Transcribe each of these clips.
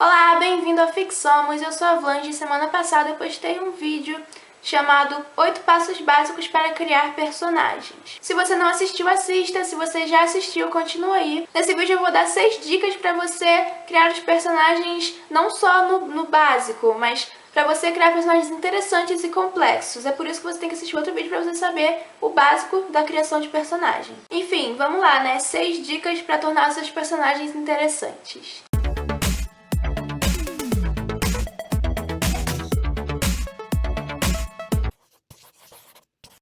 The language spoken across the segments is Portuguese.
Olá, bem-vindo a Fixomos, eu sou a Vlange. Semana passada eu postei um vídeo chamado 8 passos básicos para criar personagens. Se você não assistiu, assista. Se você já assistiu, continua aí. Nesse vídeo eu vou dar 6 dicas para você criar os personagens não só no básico, mas para você criar personagens interessantes e complexos. É por isso que você tem que assistir outro vídeo para você saber o básico da criação de personagem. Enfim, vamos lá, né? 6 dicas para tornar seus personagens interessantes.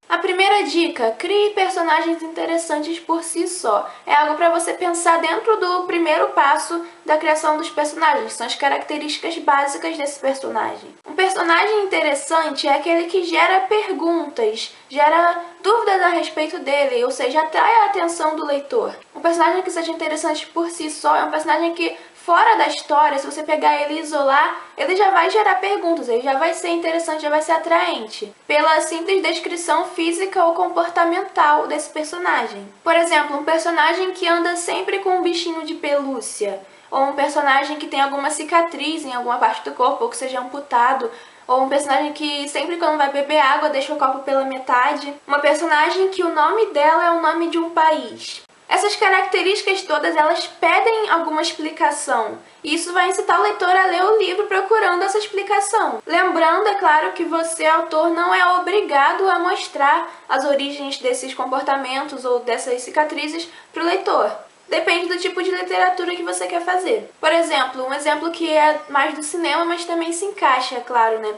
A primeira dica: crie personagens interessantes por si só. É algo para você pensar dentro do primeiro passo da criação dos personagens, são as características básicas desse personagem. Um personagem interessante é aquele que gera perguntas, gera dúvidas a respeito dele, ou seja, atrai a atenção do leitor. Um personagem que seja interessante por si só é um personagem que, fora da história, se você pegar ele e isolar, ele já vai gerar perguntas, ele já vai ser interessante, já vai ser atraente, pela simples descrição física ou comportamental desse personagem. Por exemplo, um personagem que anda sempre com um bichinho de pelúcia, ou um personagem que tem alguma cicatriz em alguma parte do corpo, ou que seja amputado, ou um personagem que sempre quando vai beber água deixa o copo pela metade. Uma personagem que o nome dela é o nome de um país. Essas características todas, elas pedem alguma explicação, e isso vai incitar o leitor a ler o livro procurando essa explicação. Lembrando, é claro, que você, autor, não é obrigado a mostrar as origens desses comportamentos ou dessas cicatrizes para o leitor. Depende do tipo de literatura que você quer fazer. Por exemplo, um exemplo que é mais do cinema, mas também se encaixa, é claro, né?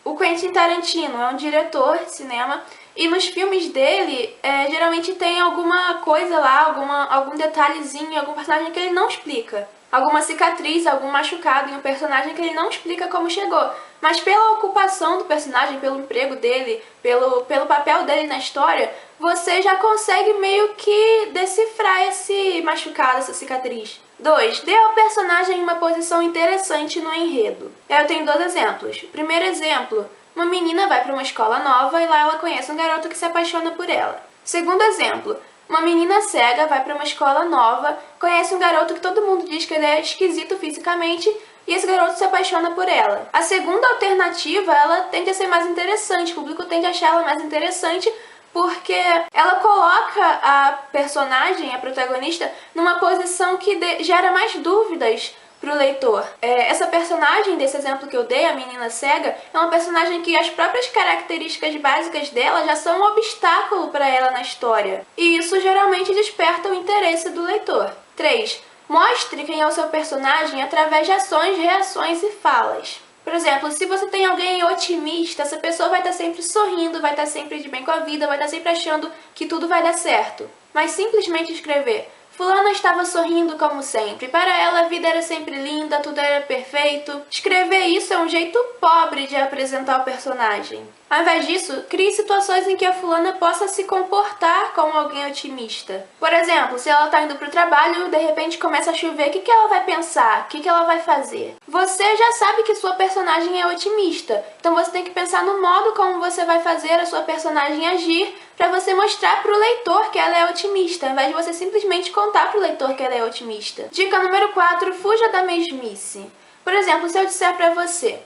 O Quentin Tarantino é um diretor de cinema, e nos filmes dele, geralmente tem alguma coisa lá, algum detalhezinho, algum personagem que ele não explica. Alguma cicatriz, algum machucado em um personagem que ele não explica como chegou. Mas pela ocupação do personagem, pelo emprego dele, pelo papel dele na história, você já consegue meio que decifrar esse machucado, essa cicatriz. 2. Dê ao personagem uma posição interessante no enredo. Eu tenho 2 exemplos. Primeiro exemplo: uma menina vai para uma escola nova e lá ela conhece um garoto que se apaixona por ela. Segundo exemplo: uma menina cega vai para uma escola nova, conhece um garoto que todo mundo diz que ele é esquisito fisicamente, e esse garoto se apaixona por ela. A segunda alternativa, ela tende a ser mais interessante, o público tende a achar ela mais interessante, porque ela coloca a personagem, a protagonista, numa posição que gera mais dúvidas para o leitor. Essa personagem desse exemplo que eu dei, a menina cega, é uma personagem que as próprias características básicas dela já são um obstáculo para ela na história. E isso geralmente desperta o interesse do leitor. 3. Mostre quem é o seu personagem através de ações, reações e falas. Por exemplo, se você tem alguém otimista, essa pessoa vai estar sempre sorrindo, vai estar sempre de bem com a vida, vai estar sempre achando que tudo vai dar certo. Mas simplesmente escrever: fulana estava sorrindo como sempre. Para ela a vida era sempre linda, tudo era perfeito. Escrever isso é um jeito pobre de apresentar o personagem. Ao invés disso, crie situações em que a fulana possa se comportar como alguém otimista. Por exemplo, se ela está indo para o trabalho, de repente começa a chover, o que ela vai pensar? O que ela vai fazer? Você já sabe que sua personagem é otimista, então você tem que pensar no modo como você vai fazer a sua personagem agir para você mostrar para o leitor que ela é otimista, ao invés de você simplesmente contar para o leitor que ela é otimista. Dica número 4, fuja da mesmice. Por exemplo, se eu disser para você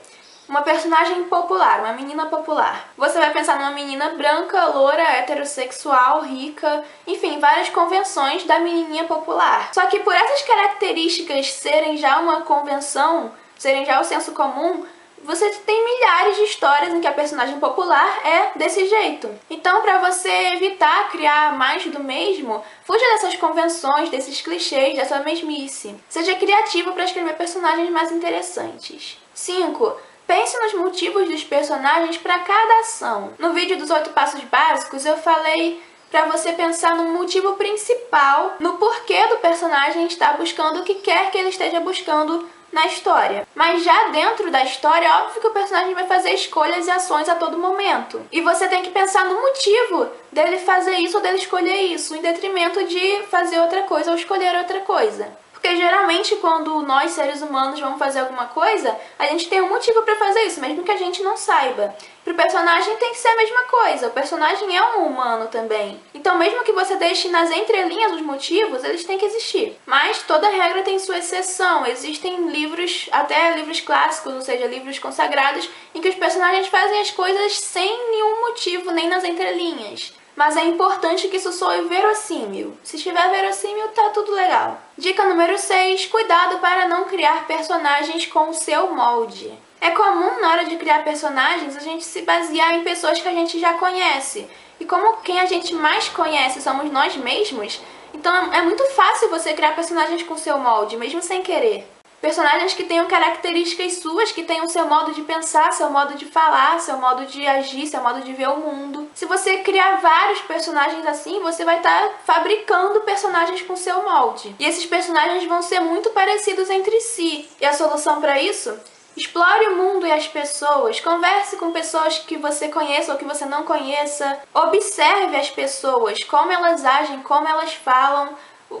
uma personagem popular, uma menina popular, você vai pensar numa menina branca, loura, heterossexual, rica, enfim, várias convenções da menininha popular. Só que por essas características serem já uma convenção, serem já o senso comum, você tem milhares de histórias em que a personagem popular é desse jeito. Então, para você evitar criar mais do mesmo, fuja dessas convenções, desses clichês, dessa mesmice. Seja criativo para escrever personagens mais interessantes. 5. Pense nos motivos dos personagens para cada ação. No vídeo dos 8 passos básicos, eu falei para você pensar no motivo principal, no porquê do personagem estar buscando o que quer que ele esteja buscando na história. Mas já dentro da história, é óbvio que o personagem vai fazer escolhas e ações a todo momento. E você tem que pensar no motivo dele fazer isso ou dele escolher isso, em detrimento de fazer outra coisa ou escolher outra coisa. Porque geralmente quando nós, seres humanos, vamos fazer alguma coisa, a gente tem um motivo para fazer isso, mesmo que a gente não saiba. Pro personagem tem que ser a mesma coisa, o personagem é um humano também. Então mesmo que você deixe nas entrelinhas os motivos, eles têm que existir. Mas toda regra tem sua exceção, existem livros, até livros clássicos, ou seja, livros consagrados, em que os personagens fazem as coisas sem nenhum motivo, nem nas entrelinhas. Mas é importante que isso soe verossímil. Se estiver verossímil, tá tudo legal. Dica número 6. Cuidado para não criar personagens com o seu molde. É comum na hora de criar personagens a gente se basear em pessoas que a gente já conhece. E como quem a gente mais conhece somos nós mesmos, então é muito fácil você criar personagens com o seu molde, mesmo sem querer. Personagens que tenham características suas, que tenham seu modo de pensar, seu modo de falar, seu modo de agir, seu modo de ver o mundo. Se você criar vários personagens assim, você vai estar fabricando personagens com seu molde. E esses personagens vão ser muito parecidos entre si. E a solução para isso? Explore o mundo e as pessoas, converse com pessoas que você conheça ou que você não conheça, observe as pessoas, como elas agem, como elas falam,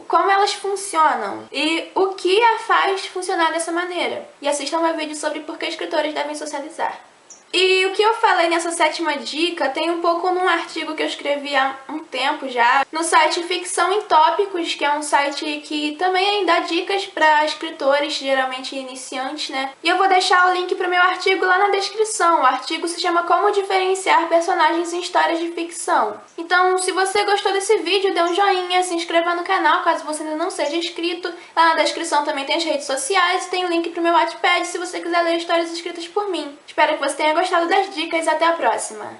como elas funcionam e o que a faz funcionar dessa maneira. E assistam meu vídeo sobre por que escritores devem socializar. E o que eu falei nessa 7ª dica tem um pouco num artigo que eu escrevi há um tempo já, no site Ficção em Tópicos, que é um site que também dá dicas para escritores, geralmente iniciantes, né? E eu vou deixar o link para o meu artigo lá na descrição. O artigo se chama Como Diferenciar Personagens em Histórias de Ficção. Então, se você gostou desse vídeo, dê um joinha, se inscreva no canal caso você ainda não seja inscrito. Lá na descrição também tem as redes sociais e tem o link para o meu Wattpad se você quiser ler histórias escritas por mim. Espero que você tenha gostado das dicas e até a próxima!